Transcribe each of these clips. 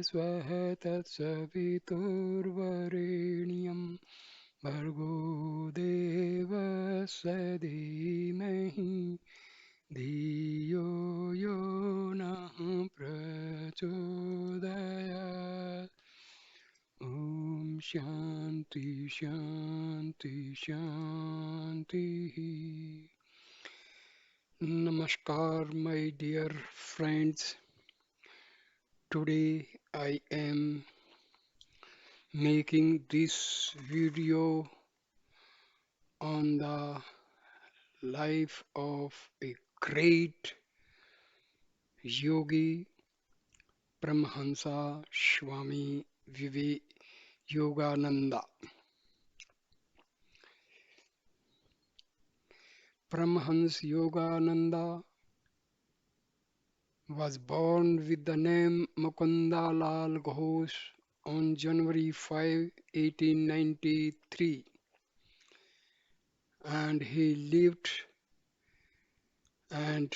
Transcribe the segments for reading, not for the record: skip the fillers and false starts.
स्वः तत्सवितुर्वरेण्यं भर्गो देवस्य धीमहि धियो यो नः प्रचोदयात् ॐ शान्ति शान्ति शान्तिः Namaskar, my dear friends. Today I am making this video on the life of a great yogi, Paramhansa Swami Yogananda. Paramhans Yogananda was born with the name Mukunda Lal Ghosh on January 5, 1893, and he lived and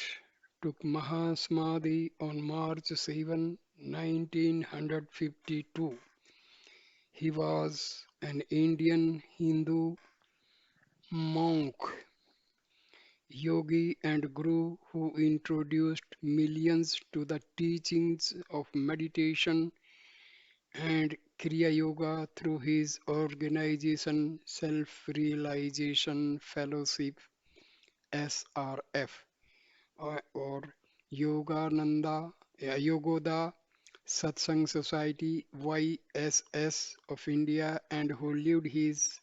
took Mahasamadhi on March 7, 1952. He was an Indian Hindu monk, yogi, and guru who introduced millions to the teachings of meditation and Kriya Yoga through his organization Self Realization Fellowship SRF or Yogoda Satsang Society YSS of India, and who lived his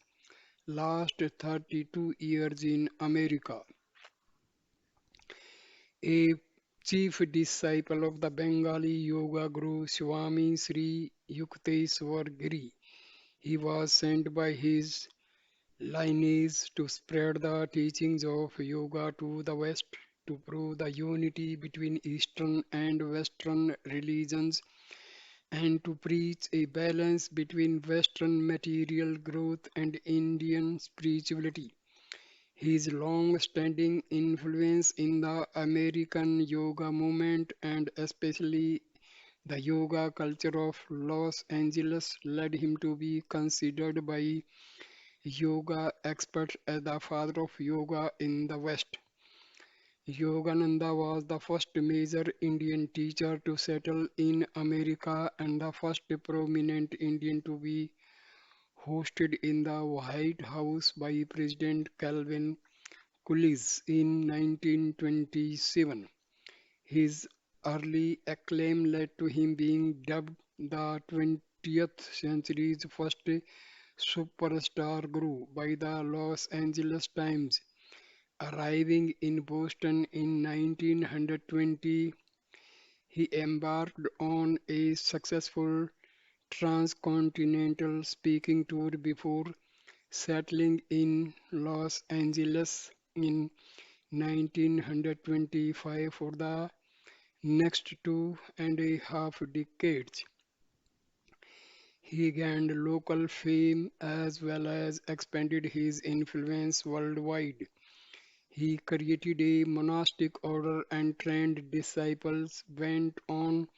last 32 years in America. A chief disciple of the Bengali yoga guru Swami Sri Yukteswar Giri, he was sent by his lineage to spread the teachings of yoga to the West, to prove the unity between Eastern and Western religions, and to preach a balance between Western material growth and Indian spirituality. His long-standing influence in the American yoga movement and especially the yoga culture of Los Angeles led him to be considered by yoga experts as the father of yoga in the West. Yogananda was the first major Indian teacher to settle in America and the first prominent Indian to be hosted in the White House by President Calvin Coolidge in 1927. His early acclaim led to him being dubbed the 20th century's first superstar guru by the Los Angeles Times. Arriving in Boston in 1920, he embarked on a successful transcontinental speaking tour before settling in Los Angeles in 1925 for the next 2.5 decades. He gained local fame as well as expanded his influence worldwide. He created a monastic order and trained disciples, went on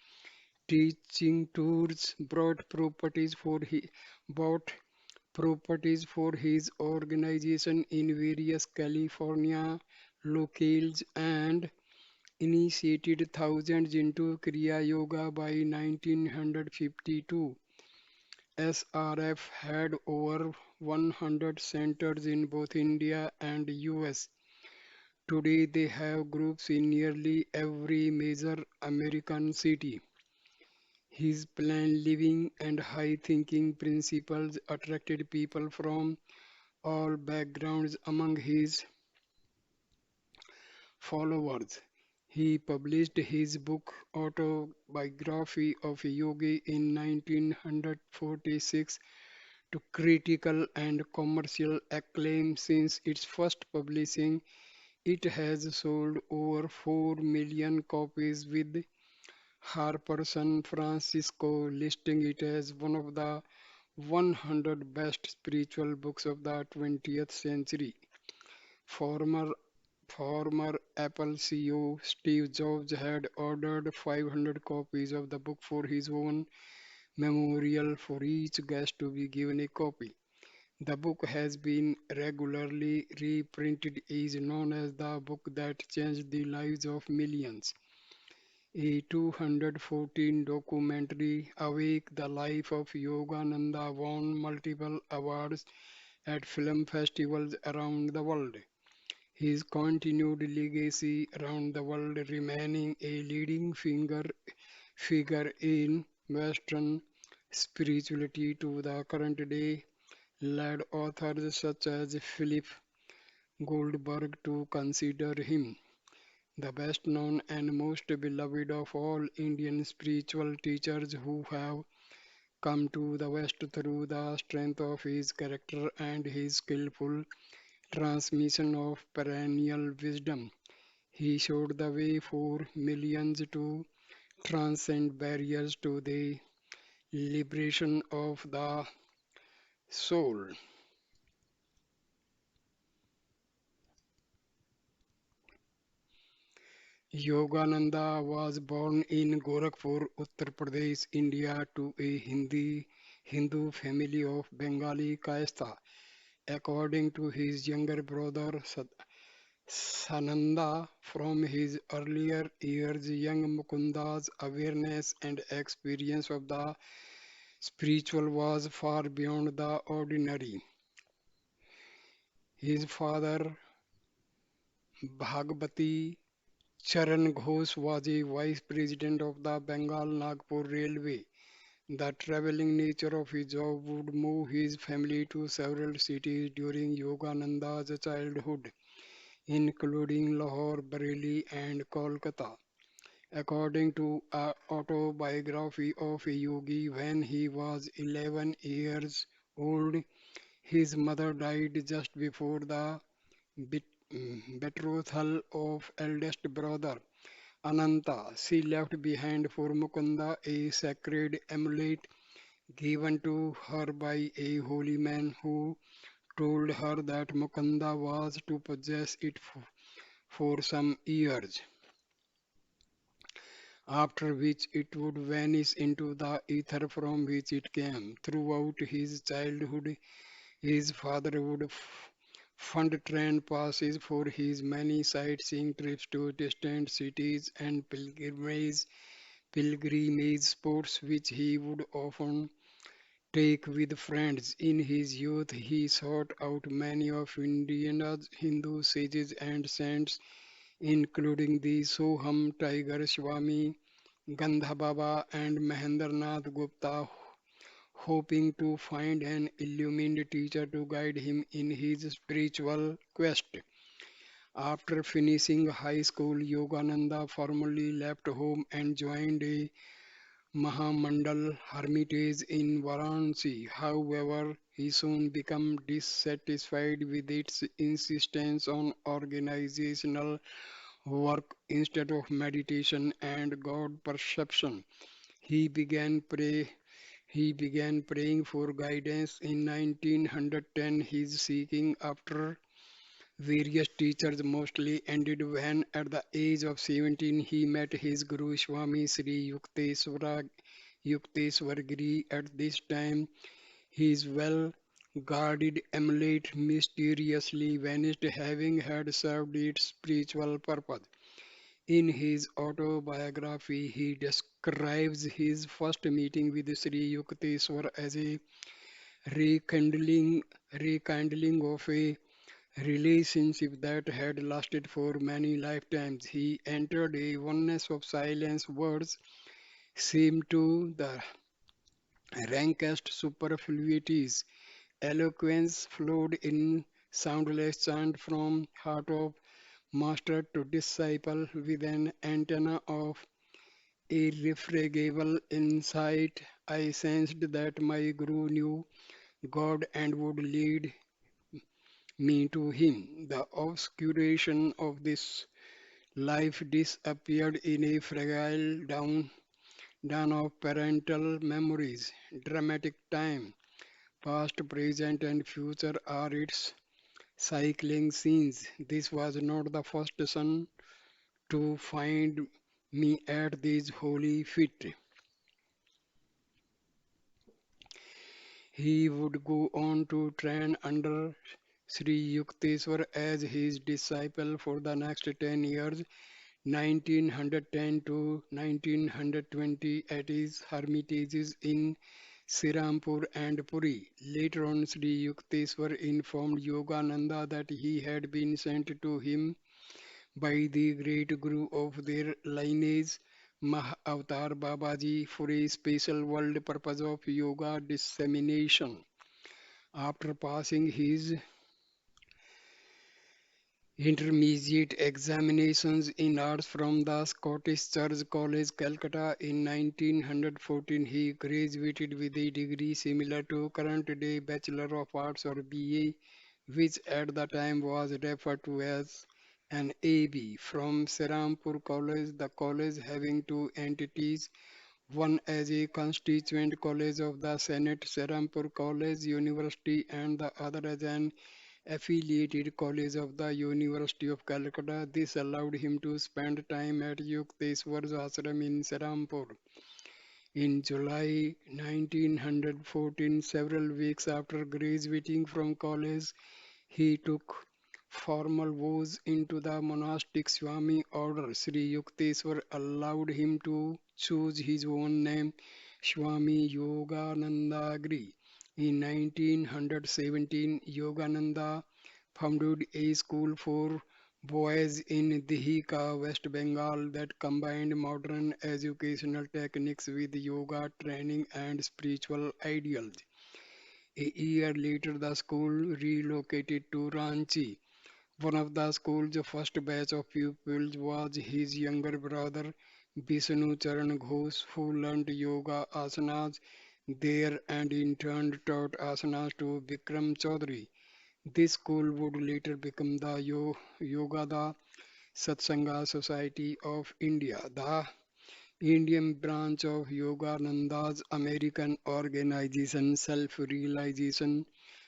teaching tours, bought properties for his organization in various California locales, and initiated thousands into Kriya Yoga by 1952. SRF had over 100 centers in both India and US. Today they have groups in nearly every major American city. His plain living and high thinking principles attracted people from all backgrounds among his followers. He published his book Autobiography of a Yogi in 1946 to critical and commercial acclaim. Since its first publishing, it has sold over 4 million copies, with Harper San Francisco listing it as one of the 100 best spiritual books of the 20th century. Former former Apple CEO Steve Jobs had ordered 500 copies of the book for his own memorial for each guest to be given a copy. The book has been regularly reprinted, is known as the book that changed the lives of millions. A 214 documentary, Awake the Life of Yogananda, won multiple awards at film festivals around the world. His continued legacy around the world remaining a leading figure in Western spirituality to the current day led authors such as Philip Goldberg to consider him the best known and most beloved of all Indian spiritual teachers who have come to the West through the strength of his character and his skillful transmission of perennial wisdom. He showed the way for millions to transcend barriers to the liberation of the soul. Yogananda was born in Gorakhpur, Uttar Pradesh, India, to a Hindu family of Bengali caste. According to his younger brother Sananda, from his earlier years, young Mukunda's awareness and experience of the spiritual was far beyond the ordinary. His father, Bhagavati Charan Ghosh, was a vice president of the Bengal Nagpur Railway. The traveling nature of his job would move his family to several cities during Yogananda's childhood, including Lahore, Bareilly, and Kolkata. According to an autobiography of a yogi, when he was 11 years old, his mother died just before the betrothal of eldest brother Ananta. She left behind for Mukunda a sacred amulet given to her by a holy man who told her that Mukunda was to possess it for some years, after which it would vanish into the ether from which it came. Throughout his childhood, his father would fund train passes for his many sightseeing trips to distant cities and pilgrimage spots which he would often take with friends. In his youth, he sought out many of India's Hindu sages and saints, including the Soham Tiger Swami, Gandha Baba, and Mahendranath Gupta, hoping to find an illumined teacher to guide him in his spiritual quest. After finishing high school, Yogananda formally left home and joined a Mahamandal hermitage in Varanasi. However, he soon became dissatisfied with its insistence on organizational work instead of meditation and God perception. He began pray he began praying for guidance. In 1910, his seeking after various teachers mostly ended when, at the age of 17, he met his Guru Swami Sri Yukteswar Giri. At this time, his well guarded amulet mysteriously vanished, having had served its spiritual purpose. In his autobiography, he describes his first meeting with Sri Yukteswar as a rekindling, rekindling of a relationship that had lasted for many lifetimes. He entered a oneness of silence. Words seemed to the rankest superfluities. Eloquence flowed in soundless chant from heart of master to disciple with an antenna of irrefragable insight. I sensed that my Guru knew God and would lead me to Him. The obscuration of this life disappeared in a fragile dawn of parental memories. Dramatic time, past, present, and future are its cycling scenes. This was not the first son to find me at these holy feet. He would go on to train under Sri Yukteswar as his disciple for the next 10 years, 1910 to 1920, at his hermitages in Sirampur and Puri. Later on, Sri Yukteswar informed Yogananda that he had been sent to him by the great Guru of their lineage, Mahavatar Babaji, for a special world purpose of yoga dissemination. After passing his intermediate examinations in arts from the Scottish Church College, Calcutta in 1914, he graduated with a degree similar to current-day Bachelor of Arts or BA, which at the time was referred to as an AB. From Serampur College, the college having two entities, one as a constituent college of the Senate Serampur College University and the other as an affiliated college of the University of Calcutta. This allowed him to spend time at Yukteswar's ashram in Serampur. In July 1914, several weeks after graduating from college, he took formal vows into the monastic Swami order. Sri Yukteswar allowed him to choose his own name, Swami Yoganandagiri. In 1917, Yogananda founded a school for boys in Dihika, West Bengal that combined modern educational techniques with yoga training and spiritual ideals. A year later, the school relocated to Ranchi. One of the school's first batch of pupils was his younger brother, Vishnu Charan Ghosh, who learned yoga asanas there and in turn taught asanas to Vikram Chaudhary. This school would later become the Yogada Satsanga Society of India, the Indian branch of Yogananda's American organization Self-Realization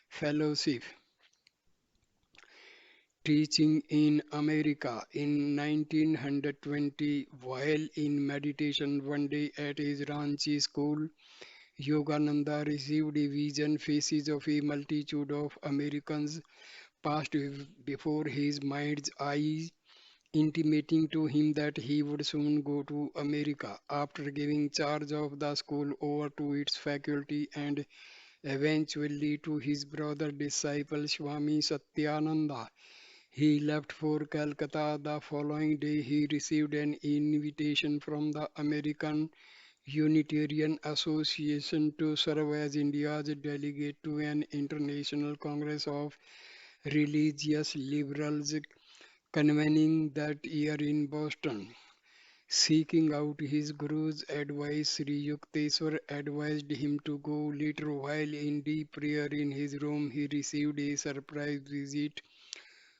Fellowship. Teaching in America in 1920 while in meditation one day at his Ranchi school, Yogananda received a vision faces of a multitude of Americans passed before his mind's eye, intimating to him that he would soon go to America. After giving charge of the school over to its faculty and eventually to his brother disciple Swami Satyananda, he left for Calcutta. The following day, he received an invitation from the American Unitarian Association to serve as India's delegate to an international congress of religious liberals convening that year in Boston. Seeking out his guru's advice, Sri Yukteswar advised him to go. Later, while in deep prayer in his room, he received a surprise visit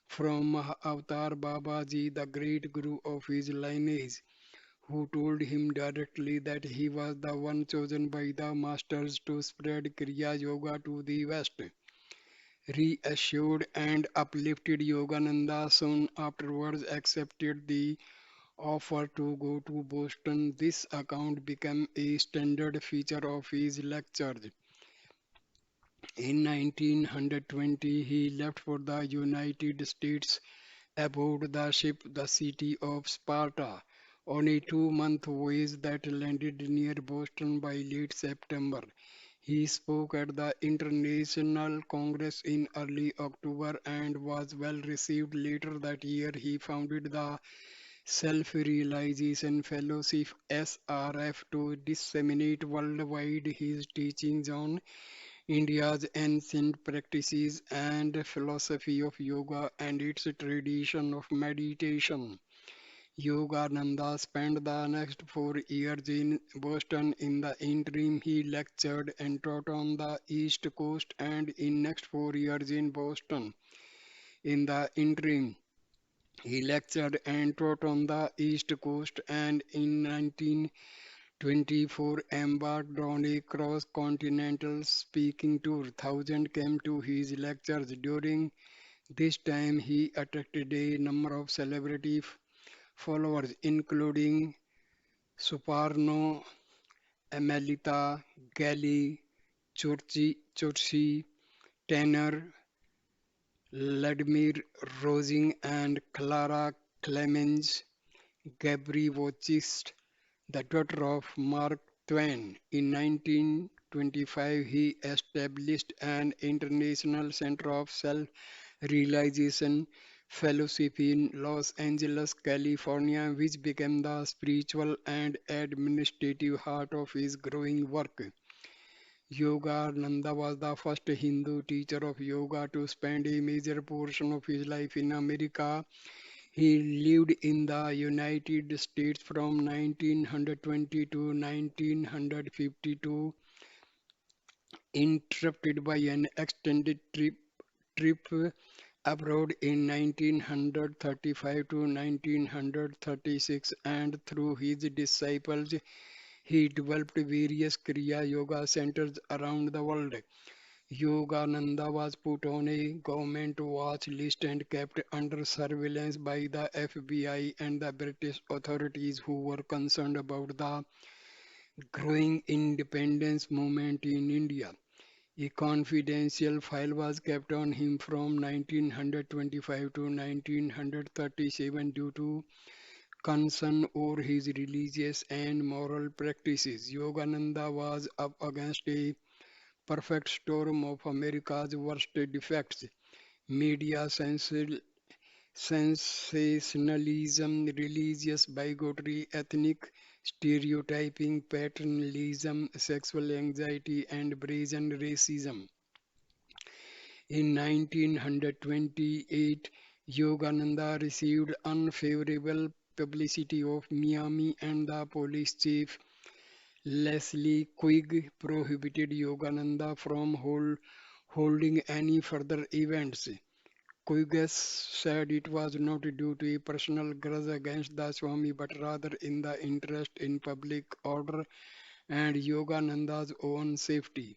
from Avatar Babaji, the great guru of his lineage, who told him directly that he was the one chosen by the masters to spread Kriya Yoga to the West. Reassured and uplifted, Yogananda soon afterwards accepted the offer to go to Boston. This account became a standard feature of his lectures. In 1920, he left for the United States aboard the ship the city of Sparta on a 2 month voyage that landed near Boston by late September. He spoke at the International Congress in early October and was well received. Later that year, he founded the Self Realization Fellowship SRF to disseminate worldwide his teachings on India's ancient practices and philosophy of yoga and its tradition of meditation. Yogananda spent the next 4 years in Boston. In the interim, he lectured and taught on the East Coast and in next 4 years in Boston. In the interim, he lectured and taught on the East Coast and in 1924 embarked on a cross-continental speaking tour. Thousands came to his lectures. During this time, he attracted a number of celebrities followers, including Suparno, Amelita, Gali, Churchi, Tanner, Vladimir Rosing, and Clara Clemens. Gabri Vochist, the daughter of Mark Twain. In 1925, he established an international center of self-realization fellowship in Los Angeles, California, which became the spiritual and administrative heart of his growing work. Yogananda was the first Hindu teacher of yoga to spend a major portion of his life in America. He lived in the United States from 1920 to 1952, interrupted by an extended trip abroad in 1935 to 1936, and through his disciples he developed various Kriya Yoga centers around the world. Yogananda was put on a government watch list and kept under surveillance by the FBI and the British authorities who were concerned about the growing independence movement in India. A confidential file was kept on him from 1925 to 1937 due to concern over his religious and moral practices. Yogananda was up against a perfect storm of America's worst defects: media sensationalism, religious bigotry, ethnic stereotyping, paternalism, sexual anxiety, and brazen racism. In 1928, Yogananda received unfavorable publicity of Miami, and the police chief Leslie Quigg prohibited Yogananda from holding any further events. Quigg said it was not due to a personal grudge against the Swami but rather in the interest in public order and Yogananda's own safety.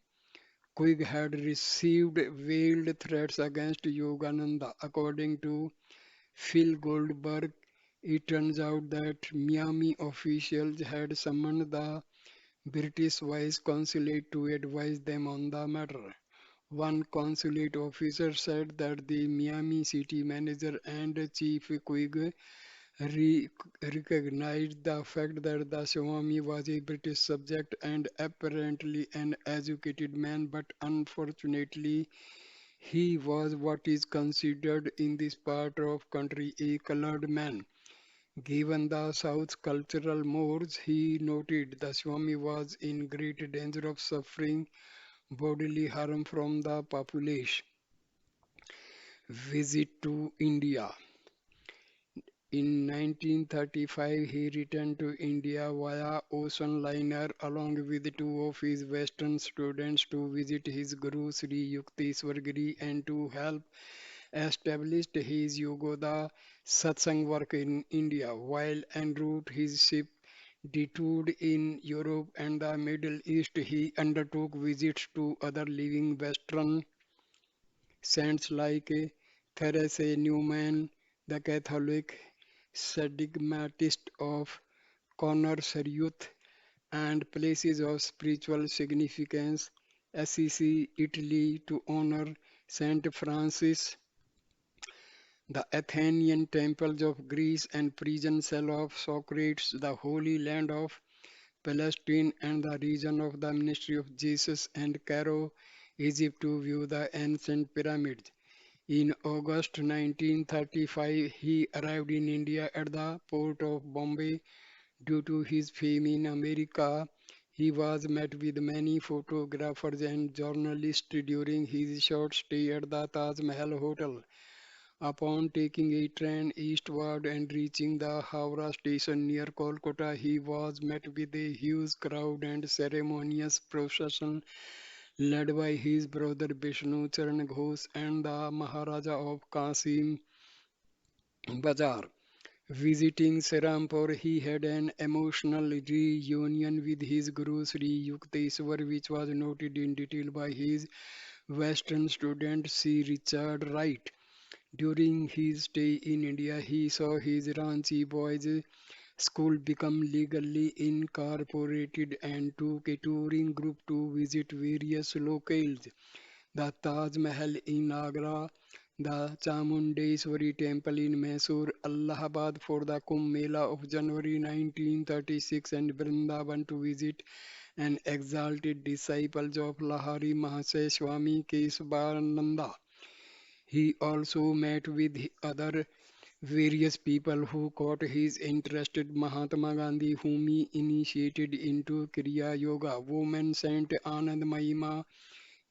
Quigg had received veiled threats against Yogananda. According to Phil Goldberg, it turns out that Miami officials had summoned the British Vice Consulate to advise them on the matter. One consulate officer said that the Miami city manager and Chief Quigg re- recognized the fact that the Swami was a British subject and apparently an educated man, but unfortunately, he was what is considered in this part of country a colored man. Given the South's cultural mores, he noted the Swami was in great danger of suffering bodily harm from the population. Visit to India. In 1935, he returned to India via ocean liner along with two of his Western students to visit his Guru Sri Yukteswar Giri and to help establish his Yogoda Satsang work in India. While en route, his ship detoured in Europe and the Middle East. He undertook visits to other living Western saints like Therese Newman, the Catholic stigmatist of Connors Youth, and places of spiritual significance, Assisi, Italy, to honor Saint Francis, the Athenian temples of Greece and prison cell of Socrates, the Holy Land of Palestine, and the region of the ministry of Jesus, and Cairo, Egypt, to view the ancient pyramids. In August 1935, he arrived in India at the port of Bombay. Due to his fame in America, he was met with many photographers and journalists during his short stay at the Taj Mahal Hotel. Upon taking a train eastward and reaching the Howrah station near Kolkata, he was met with a huge crowd and ceremonious procession led by his brother Vishnu Charan Ghosh and the Maharaja of Kasim Bazar. Visiting Serampur, he had an emotional reunion with his Guru Sri Yukteswar, which was noted in detail by his Western student C. Richard Wright. During his stay in India, he saw his Ranchi boys' school become legally incorporated and took a touring group to visit various locales. The Taj Mahal in Agra, the Chamundeswari Temple in Mysore, Allahabad for the Kumbh Mela of January 1936, and Vrindavan to visit an exalted disciple of Lahari Mahasaya Swami Keshavananda. He also met with other various people who caught his interest. Mahatma Gandhi, whom he initiated into Kriya Yoga, woman Saint Anandmayima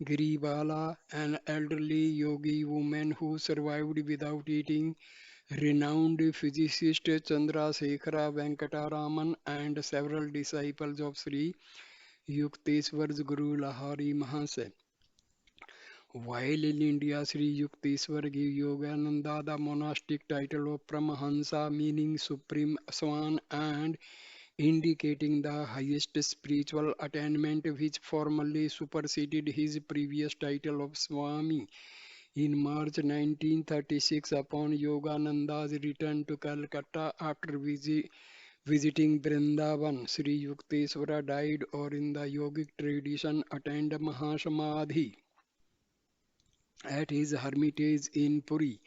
Giribala, an elderly yogi woman who survived without eating, renowned physicist Chandrasekhara Venkataraman, and several disciples of Sri Yukteswar's Guru Lahari Mahasaya. While in India, Sri Yukteswar gave Yogananda the monastic title of Paramahansa, meaning supreme swan, and indicating the highest spiritual attainment, which formally superseded his previous title of Swami. In March 1936, upon Yogananda's return to Calcutta after visiting Vrindavan, Sri Yukteswara died, or in the yogic tradition, attained Mahasamadhi at his hermitage in Puri.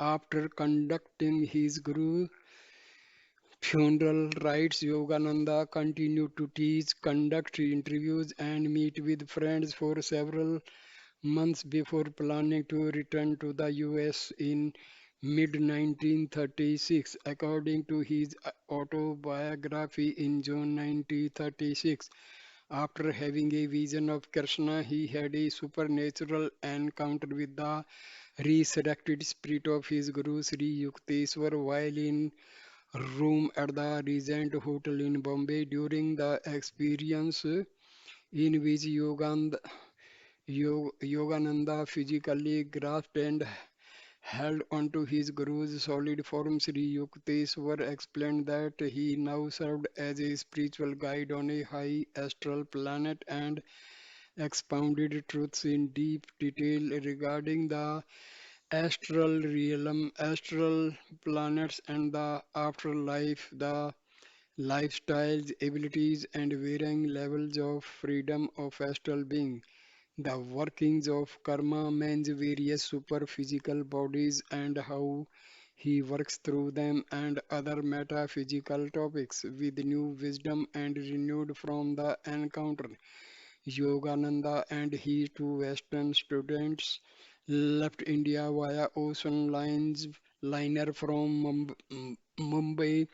After conducting his Guru funeral rites, Yogananda continued to teach, conduct interviews, and meet with friends for several months before planning to return to the US in mid 1936. According to his autobiography in June 1936, after having a vision of Krishna, he had a supernatural encounter with the resurrected spirit of his Guru Sri Yukteswar while in room at the Regent Hotel in Bombay. During the experience, in which Yogananda physically grasped and held onto his Guru's solid form, Sri Yukteswar explained that he now served as a spiritual guide on a high astral planet and expounded truths in deep detail regarding the astral realm, astral planets, and the afterlife, the lifestyles, abilities, and varying levels of freedom of astral being, the workings of karma, man's various superphysical bodies, and how he works through them, and other metaphysical topics with new wisdom and renewed from the encounter. Yogananda and his two Western students left India via ocean liner from Mumbai.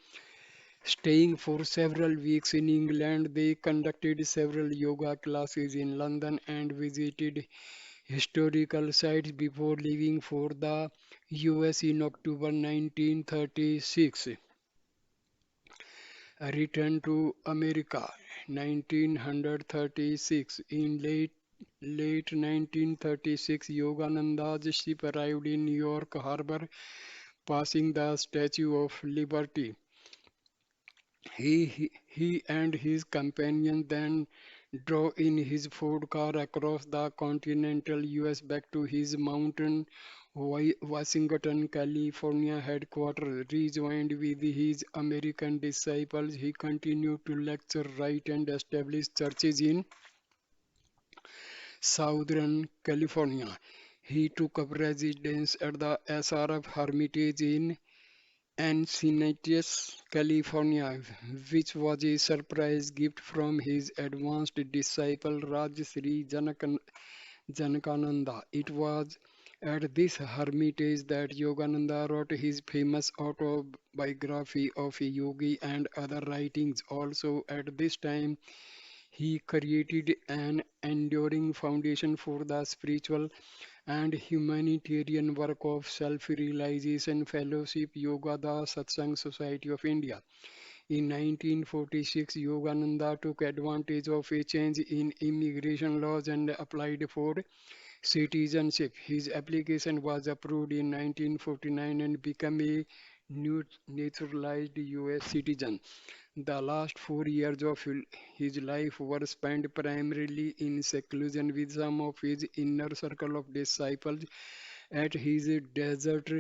Staying for several weeks in England, they conducted several yoga classes in London and visited historical sites before leaving for the US in October 1936. A return to America 1936. In late 1936, Yogananda's ship arrived in New York Harbor, passing the Statue of Liberty. He and his companion then drove in his Ford car across the continental US back to his mountain Washington, California headquarters. Rejoined with his American disciples, he continued to lecture, write, and establish churches in Southern California. He took up residence at the SRF Hermitage in Encinitas, California, which was a surprise gift from his advanced disciple Rajsri Janakananda. It was at this hermitage that Yogananda wrote his famous autobiography of a yogi and other writings. Also, at this time, he created an enduring foundation for the spiritual and humanitarian work of self-realization fellowship Yoga the Satsang Society of India. In 1946, Yogananda took advantage of a change in immigration laws and applied for citizenship. His application was approved in 1949 and became a naturalized US citizen. The last 4 years of his life were spent primarily in seclusion with some of his inner circle of disciples at his desert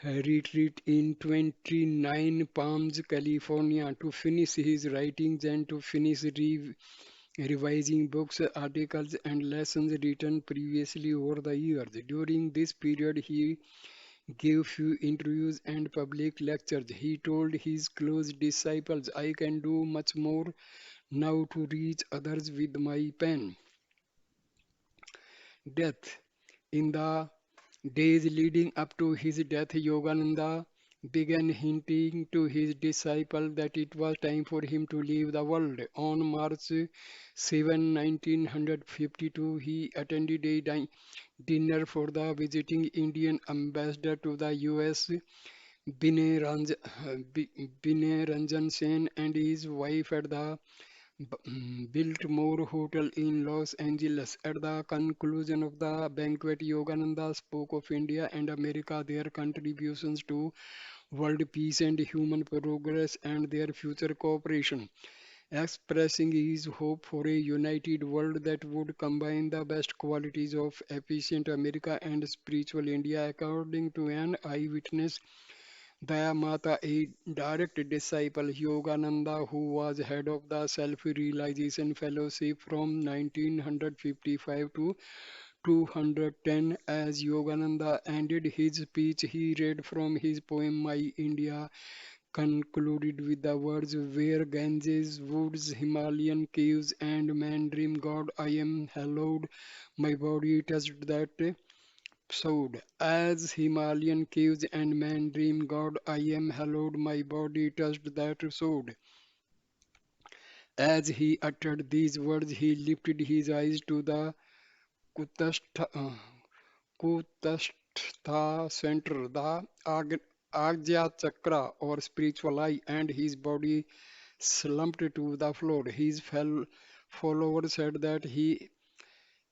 retreat in 29 Palms, California, to finish his writings and to finish revising books, articles, and lessons written previously over the years. During this period, he gave few interviews and public lectures. He told his close disciples, I can do much more now to reach others with my pen. Death. In the days leading up to his death, Yogananda began hinting to his disciple that it was time for him to leave the world. On March 7, 1952, he attended a dinner for the visiting Indian ambassador to the US, Binay Ranjan Sen, and his wife at the Biltmore Hotel in Los Angeles. At the conclusion of the banquet, Yogananda spoke of India and America, their contributions to world peace and human progress, and their future cooperation, expressing his hope for a united world that would combine the best qualities of efficient America and spiritual India. According to an eyewitness, Dayamata, a direct disciple, Yogananda, who was head of the Self-Realization Fellowship from 1955 to 210, as Yogananda ended his speech, he read from his poem My India, concluded with the words, Where Ganges, woods, Himalayan caves, and man dream God, I am hallowed. My body touched that sod. As Himalayan caves and man dream God, I am hallowed. My body touched that sod. As he uttered these words, he lifted his eyes to the Kutastha, Kutastha center, the Agya Chakra or spiritual eye, and his body slumped to the floor. His followers said that he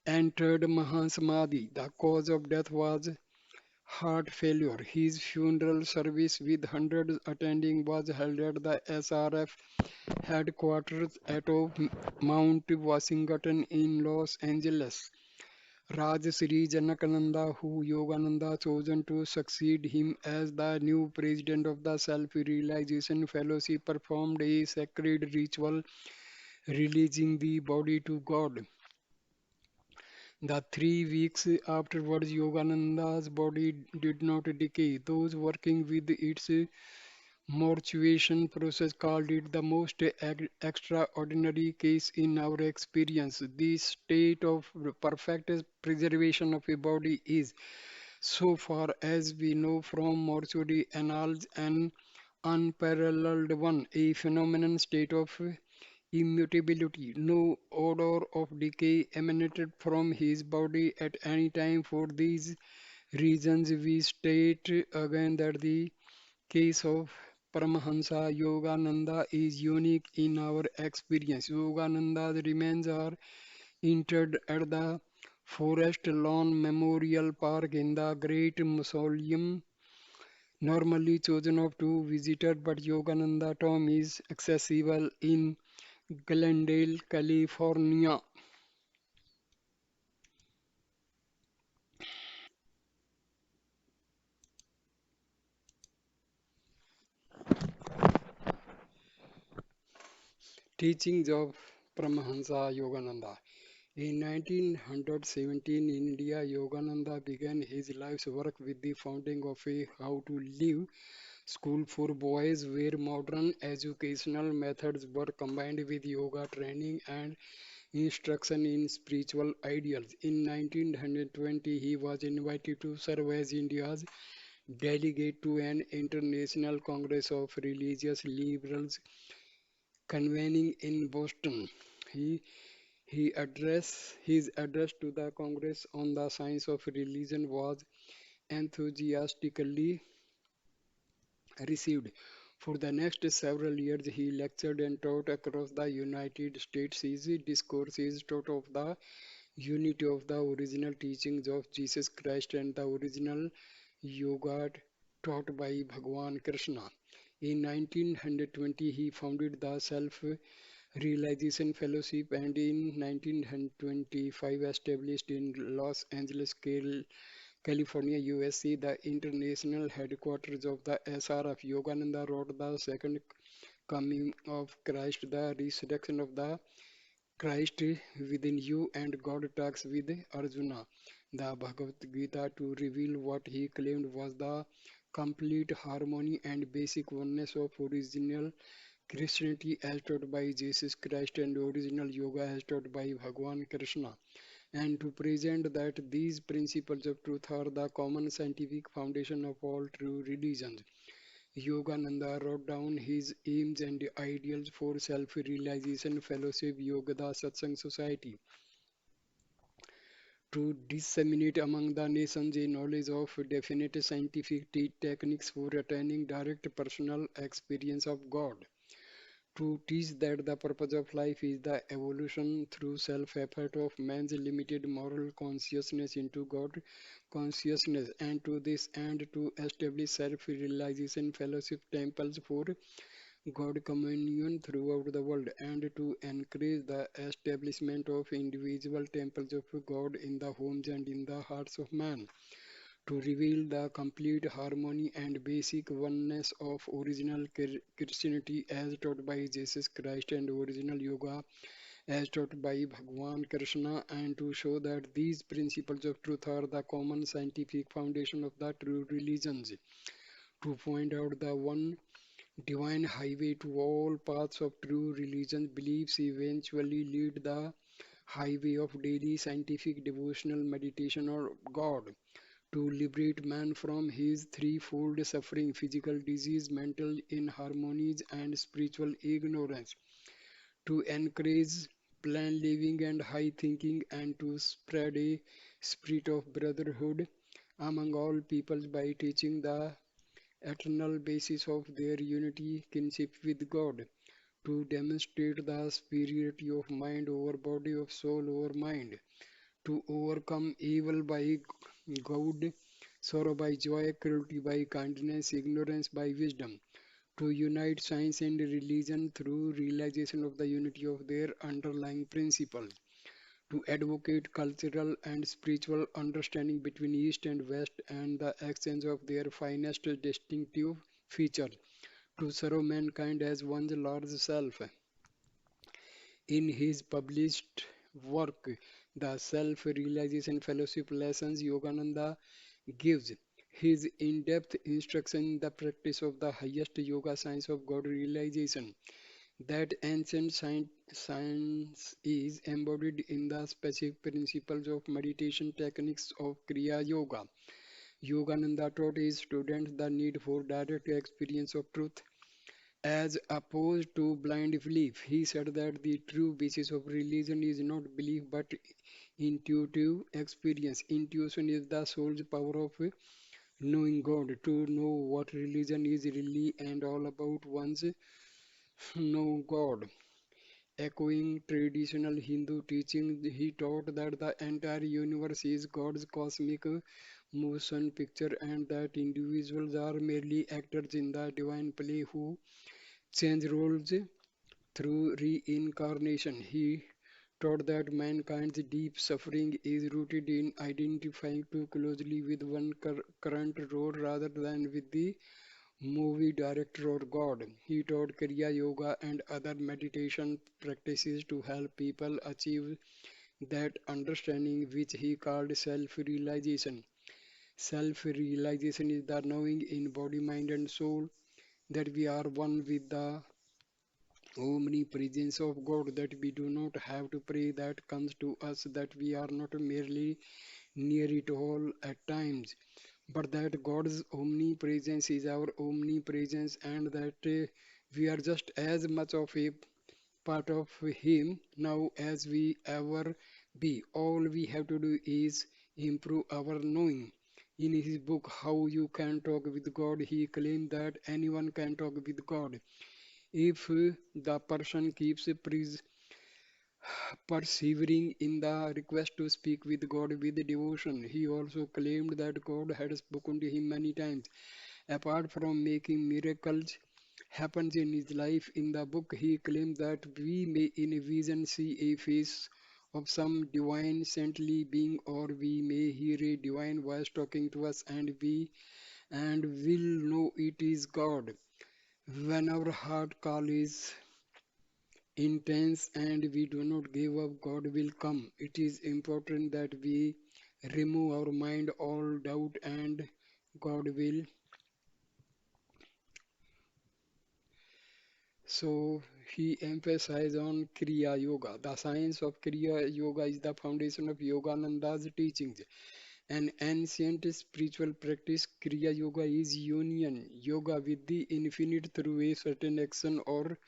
entered Mahasamadhi. The cause of death was heart failure. His funeral service with hundreds attending was held at the SRF headquarters at Mount Washington in Los Angeles. Raj Sri Janakananda, who Yogananda chosen to succeed him as the new president of the Self-Realization Fellowship, performed a sacred ritual releasing the body to God. The 3 weeks afterwards, Yogananda's body did not decay. Those working with its mortuation process called it the most extraordinary case in our experience. The state of perfect preservation of a body is, so far as we know from mortuary annals, an unparalleled one, a phenomenon state of immutability. No odor of decay emanated from his body at any time. For these reasons, we state again that the case of Paramahansa Yogananda is unique in our experience. Yogananda's remains are interred at the Forest Lawn Memorial Park in the Great Mausoleum, normally chosen of to visitors, but Yogananda tomb is accessible in Glendale, California. Teachings of Paramahansa Yogananda. In 1917 in India, Yogananda began his life's work with the founding of a How to Live school for boys, where modern educational methods were combined with yoga training and instruction in spiritual ideals. In 1920, he was invited to serve as India's delegate to an international congress of religious liberals convening in Boston. He his address to the Congress on the science of religion was enthusiastically received. For the next several years, he lectured and taught across the United States. His discourses taught of the unity of the original teachings of Jesus Christ and the original yoga taught by Bhagwan Krishna. In 1920, he founded the Self Realization Fellowship and in 1925 established in Los Angeles, California, USA, the international headquarters of the SRF. Yogananda wrote The Second Coming of Christ, the resurrection of the Christ within you, and God talks with Arjuna. The Bhagavad Gita to reveal what he claimed was the complete harmony and basic oneness of original Christianity as taught by Jesus Christ and original yoga as taught by Bhagwan Krishna, and to present that these principles of truth are the common scientific foundation of all true religions. Yogananda wrote down his aims and ideals for self-realization fellowship Yogada Satsang Society to disseminate among the nations a knowledge of definite scientific techniques for attaining direct personal experience of God, to teach that the purpose of life is the evolution through self-effort of man's limited moral consciousness into God consciousness, and to this end to establish self-realization fellowship temples for God communion throughout the world, and to encourage the establishment of individual temples of God in the homes and in the hearts of man, to reveal the complete harmony and basic oneness of original Christianity as taught by Jesus Christ and original yoga as taught by Bhagwan Krishna, and to show that these principles of truth are the common scientific foundation of the true religions, to point out the one divine highway to all paths of true religion beliefs eventually lead the highway of daily scientific devotional meditation or God, to liberate man from his threefold suffering physical disease, mental inharmonies, and spiritual ignorance, to encourage plan living and high thinking, and to spread a spirit of brotherhood among all peoples by teaching the eternal basis of their unity kinship with God, to demonstrate the superiority of mind over body, of soul over mind, to overcome evil by good, sorrow by joy, cruelty by kindness, ignorance by wisdom, to unite science and religion through realization of the unity of their underlying principles, to advocate cultural and spiritual understanding between East and West and the exchange of their finest distinctive features, to serve mankind as one's large self. In his published work, The Self-Realization Fellowship Lessons, Yogananda gives his in-depth instruction in the practice of the highest yoga science of God realization. That ancient science is embodied in the specific principles of meditation techniques of Kriya Yoga. Yogananda taught his students the need for direct experience of truth as opposed to blind belief. He said that the true basis of religion is not belief but intuitive experience. Intuition is the soul's power of knowing God, to know what religion is really and all about one's know God. Echoing traditional Hindu teaching, he taught that the entire universe is God's cosmic motion picture and that individuals are merely actors in the divine play who change roles through reincarnation. He taught that mankind's deep suffering is rooted in identifying too closely with one current role rather than with the movie director or God. He taught Kriya Yoga and other meditation practices to help people achieve that understanding which he called self-realization. Self-realization is the knowing in body, mind and soul that we are one with the omnipresence of God, that we do not have to pray that comes to us, that we are not merely near it all at times, but that God's omnipresence is our omnipresence and that we are just as much of a part of Him now as we ever be. All we have to do is improve our knowing. In his book, How You Can Talk with God, he claimed that anyone can talk with God if the person keeps persevering in the request to speak with God with devotion. He also claimed that God had spoken to him many times. Apart from making miracles happen in his life, in the book he claimed that we may in a vision see a face of some divine saintly being, or we may hear a divine voice talking to us, and will know it is God. When our heart call is intense and we do not give up, God will come. It is important that we remove our mind all doubt, and God will. So he emphasized on Kriya Yoga. The science of Kriya Yoga is the foundation of Yogananda's teachings. An ancient spiritual practice, Kriya Yoga is union yoga with the infinite through a certain action or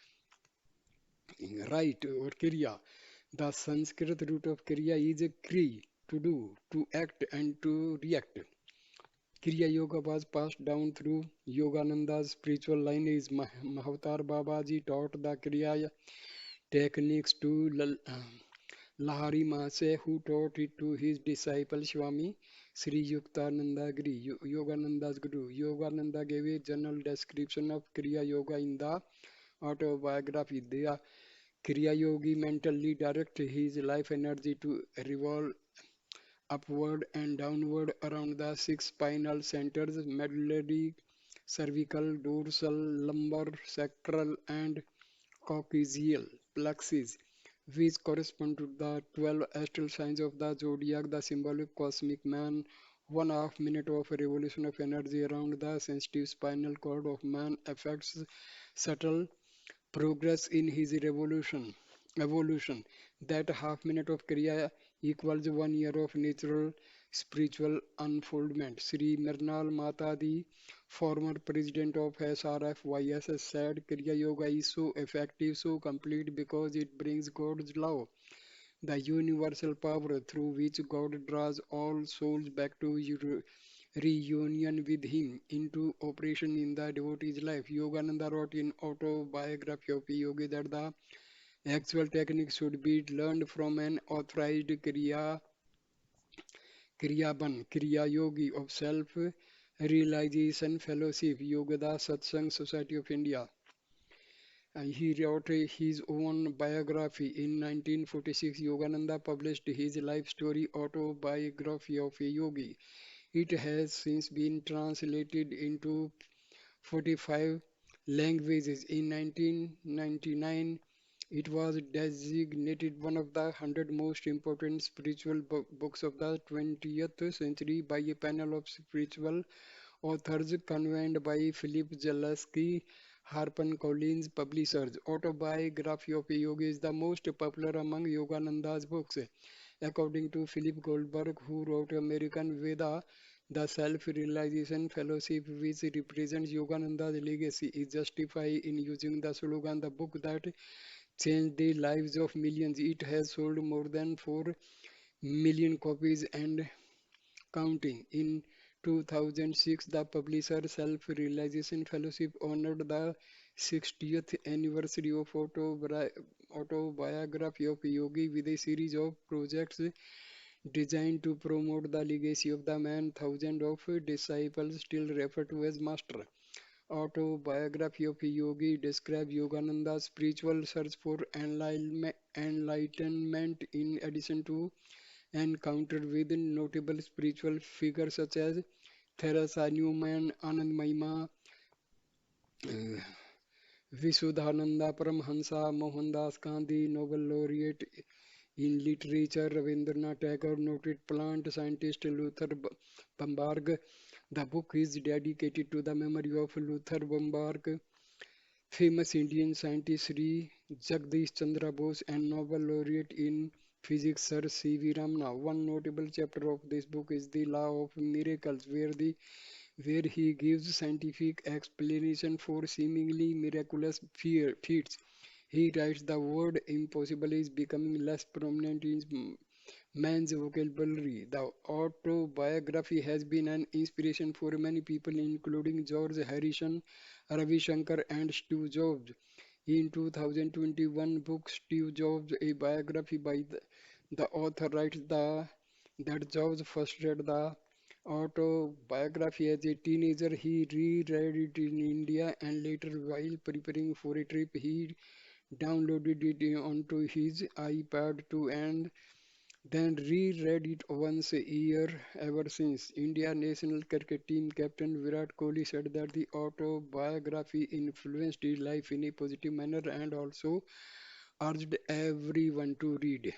right or Kriya. The Sanskrit root of Kriya is Kri, to do, to act, and to react. Kriya Yoga was passed down through Yogananda's spiritual lineage. Mahavatar Babaji taught the Kriya techniques to Lahari Mahase, who taught it to his disciple Swami Sri Yuktananda Giri, Yogananda's Guru. Yogananda gave a general description of Kriya Yoga in the autobiography. The Kriya Yogi mentally direct his life energy to revolve upward and downward around the six spinal centers: medullary, cervical, dorsal, lumbar, sacral, and coccygeal plexus, which correspond to the 12 astral signs of the zodiac, the symbolic cosmic man. 1.5 minute of revolution of energy around the sensitive spinal cord of man affects subtle progress in his evolution. That half minute of kriya equals 1 year of natural spiritual unfoldment. Sri Mirnal Mata, the former president of SRFYSS, said Kriya Yoga is so effective, so complete, because it brings God's love, the universal power through which God draws all souls back to reunion with Him, into operation in the devotee's life. Yogananda wrote in autobiography of Yogi that the actual technique should be learned from an authorized Kriya Yogi of Self Realization Fellowship, Yogada Satsang Society of India. He wrote his own biography in 1946. Yogananda published his life story autobiography of a yogi. It has since been translated into 45 languages. In 1999, it was designated one of the 100 most important spiritual books of the 20th century by a panel of spiritual authors convened by Philip Zaleski, HarperCollins Publishers. Autobiography of a Yogi is the most popular among Yogananda's books. According to Philip Goldberg, who wrote American Veda, the self-realization fellowship, which represents Yogananda's legacy, is justified in using the slogan, the book that changed the lives of millions. It has sold more than 4 million copies and counting. In 2006, the Publisher Self-Realization Fellowship honored the 60th anniversary of autobiography of Yogi with a series of projects designed to promote the legacy of the man thousands of disciples still refer to as Master. Autobiography of Yogi describes Yogananda's spiritual search for enlightenment in addition to encountered with notable spiritual figures such as Theresa Newman, Anand Mahima, uh, Visuddhananda, Paramhansa, Mohandas Gandhi, Nobel laureate in literature, Rabindranath Tagore, noted plant scientist Luther Bamberg. The book is dedicated to the memory of Luther Bamberg, famous Indian scientist Sri Jagdish Chandra Bose, and Nobel laureate in physics Sir C.V. Ramana. One notable chapter of this book is the Law of Miracles, where he gives scientific explanation for seemingly miraculous feats. He writes the word impossible is becoming less prominent in man's vocabulary. The autobiography has been an inspiration for many people, including George Harrison, Ravi Shankar, and Steve Jobs. In 2021 book Steve Jobs, a biography by the author writes that Jobs first read the autobiography as a teenager. He reread it in India, and later while preparing for a trip he downloaded it onto his iPad too, and then reread it once a year ever since. India national cricket team captain Virat Kohli said that the autobiography influenced his life in a positive manner and also urged everyone to read.